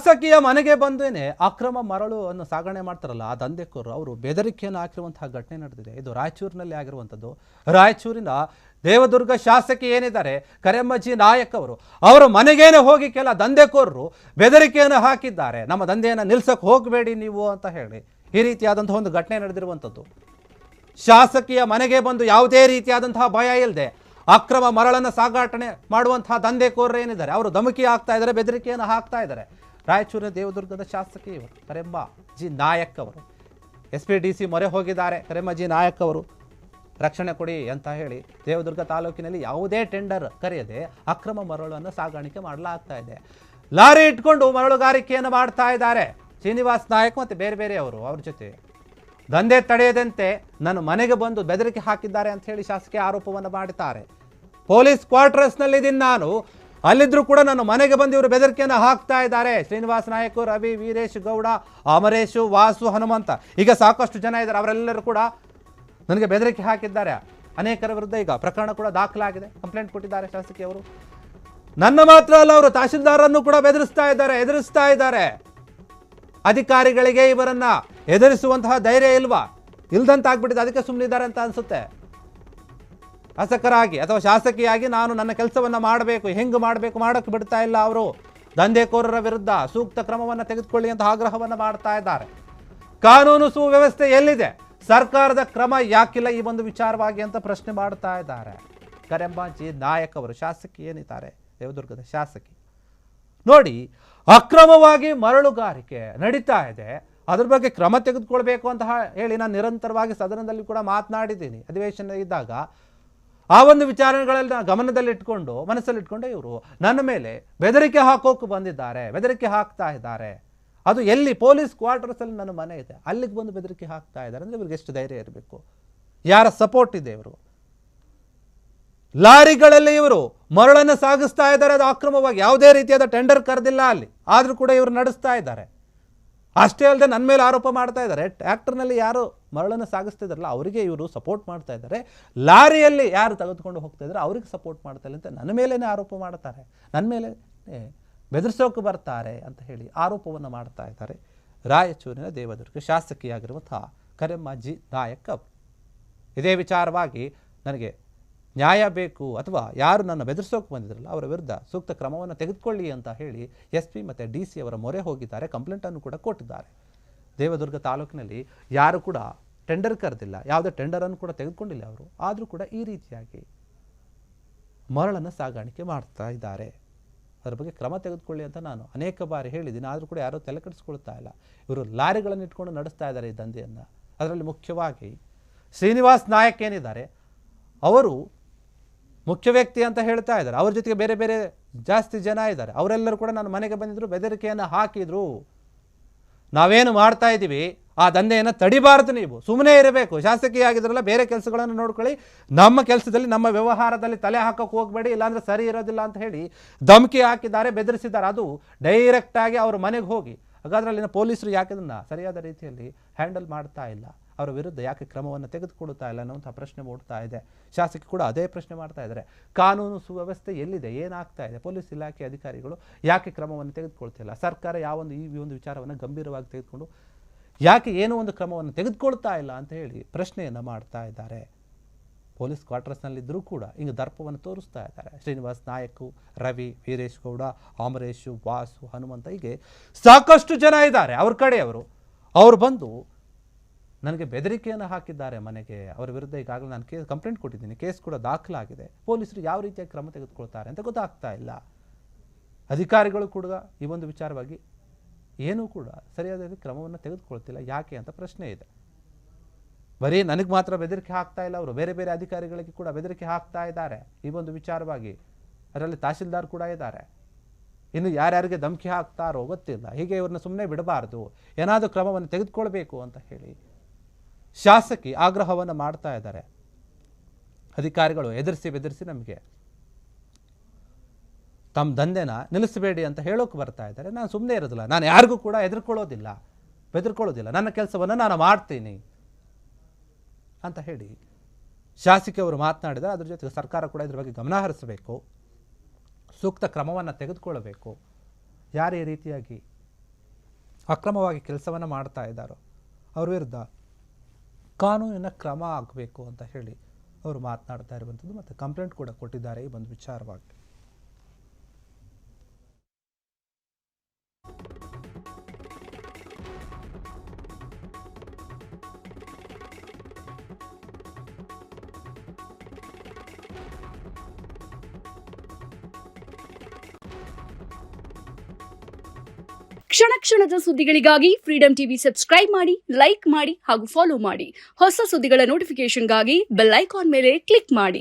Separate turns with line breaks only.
ಶಾಸಕಿಯ ಮನೆಗೆ ಬಂದೇನೆ ಅಕ್ರಮ ಮರಳು ಅನ್ನು ಸಾಗಣೆ ಮಾಡ್ತಾರಲ್ಲ ಆ ದಂಧೆಕೋರು ಅವರು ಬೆದರಿಕೆಯನ್ನು ಹಾಕಿರುವಂತಹ ಘಟನೆ ನಡೆದಿದೆ. ಇದು ರಾಯಚೂರಿನಲ್ಲಿ ಆಗಿರುವಂಥದ್ದು. ರಾಯಚೂರಿನ ದೇವದುರ್ಗ ಶಾಸಕಿ ಏನಿದ್ದಾರೆ ಕರೆಮ್ಮಜ್ಜಿ ನಾಯಕ್ ಅವರು ಅವರ ಮನೆಗೇನೆ ಹೋಗಿ ಕೆಲ ದಂಧೆಕೋರರು ಬೆದರಿಕೆಯನ್ನು ಹಾಕಿದ್ದಾರೆ. ನಮ್ಮ ದಂಧೆಯನ್ನು ನಿಲ್ಸಕ್ಕೆ ಹೋಗಬೇಡಿ ನೀವು ಅಂತ ಹೇಳಿ ಈ ರೀತಿಯಾದಂತಹ ಒಂದು ಘಟನೆ ನಡೆದಿರುವಂಥದ್ದು. ಶಾಸಕಿಯ ಮನೆಗೆ ಬಂದು ಯಾವುದೇ ರೀತಿಯಾದಂತಹ ಭಯ ಇಲ್ಲದೆ ಅಕ್ರಮ ಮರಳನ್ನು ಸಾಗಾಟನೆ ಮಾಡುವಂತಹ ದಂಧೆಕೋರರು ಏನಿದ್ದಾರೆ ಅವರು ಧಮಕಿ ಹಾಕ್ತಾ ಇದ್ದಾರೆ, ಬೆದರಿಕೆಯನ್ನು ಹಾಕ್ತಾ ಇದ್ದಾರೆ. ರಾಯಚೂರಿನ ದೇವದುರ್ಗದ ಶಾಸಕಿ ಇವರು ಕರೆಮ್ಮಜ್ಜಿ ನಾಯಕ್ ಅವರು SPDC ಮೊರೆ ಹೋಗಿದ್ದಾರೆ. ಕರೆಮ್ಮಜ್ಜಿ ನಾಯಕ್ ಅವರು ರಕ್ಷಣೆ ಕೊಡಿ ಅಂತ ಹೇಳಿ ದೇವದುರ್ಗ ತಾಲೂಕಿನಲ್ಲಿ ಯಾವುದೇ ಟೆಂಡರ್ ಕರೆಯದೆ ಅಕ್ರಮ ಮರಳನ್ನು ಸಾಗಾಣಿಕೆ ಮಾಡಲಾಗ್ತಾ ಇದೆ. ಲಾರಿ ಇಟ್ಕೊಂಡು ಮರಳುಗಾರಿಕೆಯನ್ನು ಮಾಡ್ತಾ ಇದ್ದಾರೆ. ಶ್ರೀನಿವಾಸ್ ನಾಯಕ್ ಮತ್ತು ಬೇರೆ ಬೇರೆಯವರು ಅವ್ರ ಜೊತೆ ದಂಧೆ ತಡೆಯದಂತೆ ನನ್ನ ಮನೆಗೆ ಬಂದು ಬೆದರಿಕೆ ಹಾಕಿದ್ದಾರೆ ಅಂತ ಹೇಳಿ ಶಾಸಕಿ ಆರೋಪವನ್ನು ಮಾಡುತ್ತಾರೆ. ಪೊಲೀಸ್ ಕ್ವಾರ್ಟರ್ಸ್ನಲ್ಲಿದ್ದೀನಿ ನಾನು, ಅಲ್ಲಿದ್ದರೂ ಕೂಡ ನನ್ನ ಮನೆಗೆ ಬಂದು ಇವರು ಬೆದರಿಕೆಯನ್ನು ಹಾಕ್ತಾ ಇದ್ದಾರೆ. ಶ್ರೀನಿವಾಸ್ ನಾಯಕ್, ರವಿ, ವೀರೇಶ್ ಗೌಡ, ಅಮರೇಶು, ವಾಸು, ಹನುಮಂತ ಈಗ ಸಾಕಷ್ಟು ಜನ ಇದ್ದಾರೆ. ಅವರೆಲ್ಲರೂ ಕೂಡ ನನಗೆ ಬೆದರಿಕೆ ಹಾಕಿದ್ದಾರೆ. ಅನೇಕರ ವಿರುದ್ಧ ಈಗ ಪ್ರಕರಣ ಕೂಡ ದಾಖಲಾಗಿದೆ, ಕಂಪ್ಲೇಂಟ್ ಕೊಟ್ಟಿದ್ದಾರೆ ಶಾಸಕಿ ಅವರು. ನನ್ನ ಮಾತ್ರ ಅಲ್ಲ, ಅವರು ತಹಶೀಲ್ದಾರನ್ನು ಕೂಡ ಎದುರಿಸ್ತಾ ಇದ್ದಾರೆ. ಅಧಿಕಾರಿಗಳಿಗೆ ಇವರನ್ನ ಎದುರಿಸುವಂತಹ ಧೈರ್ಯ ಇಲ್ದಂತಾಗ್ಬಿಟ್ಟಿದೆ. ಅದಕ್ಕೆ ಸುಮ್ಮನಿದ್ದಾರೆ ಅಂತ ಅನ್ಸುತ್ತೆ. ಶಾಸಕರಾಗಿ ಅಥವಾ ಶಾಸಕಿಯಾಗಿ ನಾನು ನನ್ನ ಕೆಲಸವನ್ನ ಮಾಡಬೇಕು, ಹೆಂಗೆ ಮಾಡಬೇಕು ಮಾಡೋಕ್ಕೆ ಬಿಡ್ತಾ ಇಲ್ಲ. ಅವರು ದಂಧೆಕೋರರ ವಿರುದ್ಧ ಸೂಕ್ತ ಕ್ರಮವನ್ನು ತೆಗೆದುಕೊಳ್ಳಿ ಅಂತ ಆಗ್ರಹವನ್ನು ಮಾಡ್ತಾ ಇದ್ದಾರೆ. ಕಾನೂನು ಸುವ್ಯವಸ್ಥೆ ಎಲ್ಲಿದೆ, ಸರ್ಕಾರದ ಕ್ರಮ ಯಾಕಿಲ್ಲ ಈ ಒಂದು ವಿಚಾರವಾಗಿ ಅಂತ ಪ್ರಶ್ನೆ ಮಾಡ್ತಾ ಇದ್ದಾರೆ. ಕರೆಮ್ಮಜ್ಜಿ ನಾಯಕ್ ಅವರು ಶಾಸಕಿ ಏನಿದ್ದಾರೆ ದೇವದುರ್ಗದ ಶಾಸಕಿ ನೋಡಿ, ಅಕ್ರಮವಾಗಿ ಮರಳುಗಾರಿಕೆ ನಡೀತಾ ಇದೆ, ಅದ್ರ ಬಗ್ಗೆ ಕ್ರಮ ತೆಗೆದುಕೊಳ್ಬೇಕು ಅಂತ ಹೇಳಿ ನಾನು ನಿರಂತರವಾಗಿ ಸದನದಲ್ಲಿ ಕೂಡ ಮಾತನಾಡಿದ್ದೀನಿ. ಅಧಿವೇಶನ ಇದ್ದಾಗ ಆ ಒಂದು ವಿಚಾರಗಳಲ್ಲಿ ಗಮನದಲ್ಲಿಟ್ಕೊಂಡು ಮನಸ್ಸಲ್ಲಿಟ್ಕೊಂಡು ಇವರು ನನ್ನ ಮೇಲೆ ಬೆದರಿಕೆ ಹಾಕೋಕೆ ಬಂದಿದ್ದಾರೆ, ಬೆದರಿಕೆ ಹಾಕ್ತಾ ಇದ್ದಾರೆ. ಅದು ಎಲ್ಲಿ ಪೊಲೀಸ್ ಕ್ವಾರ್ಟರ್ಸಲ್ಲಿ ನನ್ನ ಮನೆ ಇದೆ, ಅಲ್ಲಿಗೆ ಬಂದು ಬೆದರಿಕೆ ಹಾಕ್ತಾ ಇದ್ದಾರೆ ಅಂದರೆ ಇವ್ರಿಗೆ ಎಷ್ಟು ಧೈರ್ಯ ಇರಬೇಕು, ಯಾರ ಸಪೋರ್ಟ್ ಇದೆ ಇವರು. ಲಾರಿಗಳಲ್ಲಿ ಇವರು ಮರಳನ್ನು ಸಾಗಿಸ್ತಾ ಇದ್ದಾರೆ, ಅದು ಅಕ್ರಮವಾಗಿ, ಯಾವುದೇ ರೀತಿಯಾದ ಟೆಂಡರ್ ಕರೆದಿಲ್ಲ ಅಲ್ಲಿ, ಆದರೂ ಕೂಡ ಇವರು ನಡೆಸ್ತಾ ಇದ್ದಾರೆ. ಅಷ್ಟೇ ಅಲ್ಲದೆ ನನ್ನ ಮೇಲೆ ಆರೋಪ ಮಾಡ್ತಾ ಇದ್ದಾರೆ, ಟ್ರ್ಯಾಕ್ಟರ್ನಲ್ಲಿ ಯಾರು ಮರಳನ್ನು ಸಾಗಿಸ್ತಾ ಇದ್ದಾರಲ್ಲ ಅವರಿಗೆ ಇವರು ಸಪೋರ್ಟ್ ಮಾಡ್ತಾ ಇದ್ದಾರೆ, ಲಾರಿಯಲ್ಲಿ ಯಾರು ತೆಗೆದುಕೊಂಡು ಹೋಗ್ತಾ ಇದ್ದಾರೆ ಅವ್ರಿಗೆ ಸಪೋರ್ಟ್ ಮಾಡ್ತಾ ಇಲ್ಲ ಅಂತ ನನ್ನ ಮೇಲೇ ಆರೋಪ ಮಾಡ್ತಾರೆ, ನನ್ನ ಮೇಲೆ ಬೆದರಿಸೋಕೆ ಬರ್ತಾರೆ ಅಂತ ಹೇಳಿ ಆರೋಪವನ್ನು ಮಾಡ್ತಾ ಇದ್ದಾರೆ. ರಾಯಚೂರಿನ ದೇವದುರ್ಗ ಶಾಸಕಿಯಾಗಿರುವಂತಹ ಕರೆಮ್ಮಜ್ಜಿ ನಾಯಕ್ ಅವರು ಇದೇ ವಿಚಾರವಾಗಿ ನನಗೆ ನ್ಯಾಯ ಬೇಕು ಅಥವಾ ಯಾರು ನನ್ನ ಬೆದರಿಸೋಕೆ ಬಂದಿದ್ರಲ್ಲ ಅವರ ವಿರುದ್ಧ ಸೂಕ್ತ ಕ್ರಮವನ್ನು ತೆಗೆದುಕೊಳ್ಳಿ ಅಂತ ಹೇಳಿ SP ಮತ್ತು DC ಅವರ ಮೊರೆ ಹೋಗಿದ್ದಾರೆ, ಕಂಪ್ಲೇಂಟನ್ನು ಕೂಡ ಕೊಟ್ಟಿದ್ದಾರೆ. ದೇವದುರ್ಗ ತಾಲೂಕಿನಲ್ಲಿ ಯಾರು ಕೂಡ ಟೆಂಡರ್ ಕರೆದಿಲ್ಲ, ಯಾವುದೇ ಟೆಂಡರನ್ನು ಕೂಡ ತೆಗೆದುಕೊಂಡಿಲ್ಲ ಅವರು, ಆದರೂ ಕೂಡ ಈ ರೀತಿಯಾಗಿ ಮರಳನ್ನು ಸಾಗಾಣಿಕೆ ಮಾಡ್ತಾ ಇದ್ದಾರೆ. ಅದರ ಬಗ್ಗೆ ಕ್ರಮ ತೆಗೆದುಕೊಳ್ಳಿ ಅಂತ ನಾನು ಅನೇಕ ಬಾರಿ ಹೇಳಿದ್ದೀನಿ, ಆದರೂ ಕೂಡ ಯಾರೂ ತಲೆ ಕೆಡಿಸ್ಕೊಳ್ತಾ ಇಲ್ಲ. ಇವರು ಲಾರಿಗಳನ್ನು ಇಟ್ಕೊಂಡು ನಡೆಸ್ತಾ ಇದ್ದಾರೆ ಈ ದಂಧೆಯನ್ನು. ಅದರಲ್ಲಿ ಮುಖ್ಯವಾಗಿ ಶ್ರೀನಿವಾಸ್ ನಾಯಕ್ ಏನಿದ್ದಾರೆ ಅವರು ಮುಖ್ಯ ವ್ಯಕ್ತಿ ಅಂತ ಹೇಳ್ತಾ ಇದ್ದಾರೆ. ಅವ್ರ ಜೊತೆಗೆ ಬೇರೆ ಬೇರೆ ಜಾಸ್ತಿ ಜನ ಇದ್ದಾರೆ. ಅವರೆಲ್ಲರೂ ಕೂಡ ನನ್ನ ಮನೆಗೆ ಬಂದಿದ್ರು, ಬೆದರಿಕೆಯನ್ನು ಹಾಕಿದ್ರು. ನಾವೇನು ಮಾಡ್ತಾ ಇದ್ದೀವಿ ಆ ದಂಧೆಯನ್ನು ತಡಿಬಾರ್ದು, ನೀವು ಸುಮ್ಮನೆ ಇರಬೇಕು, ಶಾಸಕಿಯಾಗಿದ್ರಲ್ಲ ಬೇರೆ ಕೆಲಸಗಳನ್ನು ನೋಡ್ಕೊಳ್ಳಿ, ನಮ್ಮ ಕೆಲಸದಲ್ಲಿ ನಮ್ಮ ವ್ಯವಹಾರದಲ್ಲಿ ತಲೆ ಹಾಕೋಕೆ ಹೋಗಬೇಡಿ, ಇಲ್ಲಾಂದರೆ ಸರಿ ಇರೋದಿಲ್ಲ ಅಂತ ಹೇಳಿ ಧಮಕಿ ಹಾಕಿದ್ದಾರೆ, ಬೆದರಿಸಿದ್ದಾರೆ. ಅದು ಡೈರೆಕ್ಟಾಗಿ ಅವ್ರ ಮನೆಗೆ ಹೋಗಿ. ಹಾಗಾದ್ರೆ ಅಲ್ಲಿನ ಪೊಲೀಸರು ಯಾಕೆ ಅದನ್ನು ಸರಿಯಾದ ರೀತಿಯಲ್ಲಿ ಹ್ಯಾಂಡಲ್ ಮಾಡ್ತಾ ಇಲ್ಲ, ಅವರ ವಿರುದ್ಧ ಯಾಕೆ ಕ್ರಮವನ್ನು ತೆಗೆದುಕೊಳ್ತಾ ಇಲ್ಲ ಅನ್ನುವಂಥ ಪ್ರಶ್ನೆ ಮೂಡ್ತಾ ಇದೆ. ಶಾಸಕಿ ಕೂಡ ಅದೇ ಪ್ರಶ್ನೆ ಮಾಡ್ತಾ ಇದ್ದಾರೆ. ಕಾನೂನು ಸುವ್ಯವಸ್ಥೆ ಎಲ್ಲಿದೆ, ಏನಾಗ್ತಾ ಇದೆ, ಪೊಲೀಸ್ ಇಲಾಖೆ ಅಧಿಕಾರಿಗಳು ಯಾಕೆ ಕ್ರಮವನ್ನು ತೆಗೆದುಕೊಳ್ತಿಲ್ಲ, ಸರ್ಕಾರ ಈ ಒಂದು ವಿಚಾರವನ್ನು ಗಂಭೀರವಾಗಿ ತೆಗೆದುಕೊಂಡು ಯಾಕೆ ಏನೋ ಒಂದು ಕ್ರಮವನ್ನು ತೆಗೆದುಕೊಳ್ತಾ ಇಲ್ಲ ಅಂತ ಹೇಳಿ ಪ್ರಶ್ನೆಯನ್ನು ಮಾಡ್ತಾ ಇದ್ದಾರೆ. ಪೊಲೀಸ್ ಕ್ವಾರ್ಟರ್ಸ್ನಲ್ಲಿದ್ದರೂ ಕೂಡ ಹಿಂಗೆ ದರ್ಪವನ್ನು ತೋರಿಸ್ತಾ ಇದ್ದಾರೆ. ಶ್ರೀನಿವಾಸ್ ನಾಯಕ್, ರವಿ, ವೀರೇಶ್ ಗೌಡ, ಅಮರೇಶು, ವಾಸು, ಹನುಮಂತ ಹೀಗೆ ಸಾಕಷ್ಟು ಜನ ಇದ್ದಾರೆ ಅವ್ರ ಕಡೆಯವರು. ಅವರು ಬಂದು ನನಗೆ ಬೆದರಿಕೆಯನ್ನು ಹಾಕಿದ್ದಾರೆ ಮನೆಗೆ. ಅವರ ವಿರುದ್ಧ ಈಗಾಗಲೇ ನಾನು ಕಂಪ್ಲೇಂಟ್ ಕೊಟ್ಟಿದ್ದೀನಿ, ಕೇಸ್ ಕೂಡ ದಾಖಲಾಗಿದೆ. ಪೊಲೀಸರು ಯಾವ ರೀತಿಯ ಕ್ರಮ ತೆಗೆದುಕೊಳ್ತಾರೆ ಅಂತ ಗೊತ್ತಾಗ್ತಾ ಇಲ್ಲ. ಅಧಿಕಾರಿಗಳು ಕೂಡ ಈ ಒಂದು ವಿಚಾರವಾಗಿ ಏನೂ ಕೂಡ ಸರಿಯಾದ ಕ್ರಮವನ್ನು ತೆಗೆದುಕೊಳ್ತಿಲ್ಲ. ಯಾಕೆ ಅಂತ ಪ್ರಶ್ನೆ ಇದೆ. ಬರೀ ನನಗೆ ಮಾತ್ರ ಬೆದರಿಕೆ ಹಾಕ್ತಾ ಇಲ್ಲ, ಅವರು ಬೇರೆ ಬೇರೆ ಅಧಿಕಾರಿಗಳಿಗೆ ಕೂಡ ಬೆದರಿಕೆ ಹಾಕ್ತಾ ಇದ್ದಾರೆ ಈ ಒಂದು ವಿಚಾರವಾಗಿ. ಅದರಲ್ಲಿ ತಹಶೀಲ್ದಾರ್ ಕೂಡ ಇದ್ದಾರೆ. ಇನ್ನು ಯಾರ್ಯಾರಿಗೆ ಧಮಕಿ ಹಾಕ್ತಾರೋ ಗೊತ್ತಿಲ್ಲ. ಹೀಗೆ ಇವ್ರನ್ನ ಸುಮ್ಮನೆ ಬಿಡಬಾರ್ದು, ಏನಾದರೂ ಕ್ರಮವನ್ನು ತೆಗೆದುಕೊಳ್ಬೇಕು ಅಂತ ಹೇಳಿ ಶಾಸಕಿ ಆಗ್ರಹವನ್ನು ಮಾಡ್ತಾ ಇದ್ದಾರೆ. ಅಧಿಕಾರಿಗಳು ಬೆದರಿಸಿ ನಮಗೆ ತಮ್ಮ ದಂಧೆನ ನಿಲ್ಲಿಸಬೇಡಿ ಅಂತ ಹೇಳೋಕೆ ಬರ್ತಾ ಇದ್ದಾರೆ. ನಾನು ಸುಮ್ಮನೆ ಇರೋದಿಲ್ಲ, ನಾನು ಯಾರಿಗೂ ಕೂಡ ಬೆದರ್ಕೊಳ್ಳೋದಿಲ್ಲ, ನನ್ನ ಕೆಲಸವನ್ನು ನಾನು ಮಾಡ್ತೀನಿ ಅಂತ ಹೇಳಿ ಶಾಸಕಿ ಅವರು ಮಾತನಾಡಿದರೆ. ಅದ್ರ ಜೊತೆಗೆ ಸರ್ಕಾರ ಕೂಡ ಇದ್ರ ಬಗ್ಗೆ ಗಮನ ಹರಿಸಬೇಕು, ಸೂಕ್ತ ಕ್ರಮವನ್ನು ತೆಗೆದುಕೊಳ್ಳಬೇಕು. ಯಾರು ಈ ರೀತಿಯಾಗಿ ಅಕ್ರಮವಾಗಿ ಕೆಲಸವನ್ನು ಮಾಡ್ತಾ ಇದ್ದಾರೋ ಅವ್ರ ವಿರುದ್ಧ ಕಾನೂನಿನ ಕ್ರಮ ಆಗಬೇಕು ಅಂತ ಹೇಳಿ ಅವರು ಮಾತನಾಡ್ತಾ ಇರುವಂಥದ್ದು ಮತ್ತು ಕಂಪ್ಲೇಂಟ್ ಕೂಡ ಕೊಟ್ಟಿದ್ದಾರೆ ಈ ಒಂದು ವಿಚಾರವಾಗಿ.
ಕ್ಷಣ ಕ್ಷಣದ ಸುದ್ದಿಗಳಿಗಾಗಿ ಫ್ರೀಡಂ ಟಿವಿ ಸಬ್ಸ್ಕ್ರೈಬ್ ಮಾಡಿ, ಲೈಕ್ ಮಾಡಿ ಹಾಗೂ ಫಾಲೋ ಮಾಡಿ. ಹೊಸ ಸುದ್ದಿಗಳ ನೋಟಿಫಿಕೇಶನ್ಗಾಗಿ ಬೆಲ್ ಐಕಾನ್ ಮೇಲೆ ಕ್ಲಿಕ್ ಮಾಡಿ.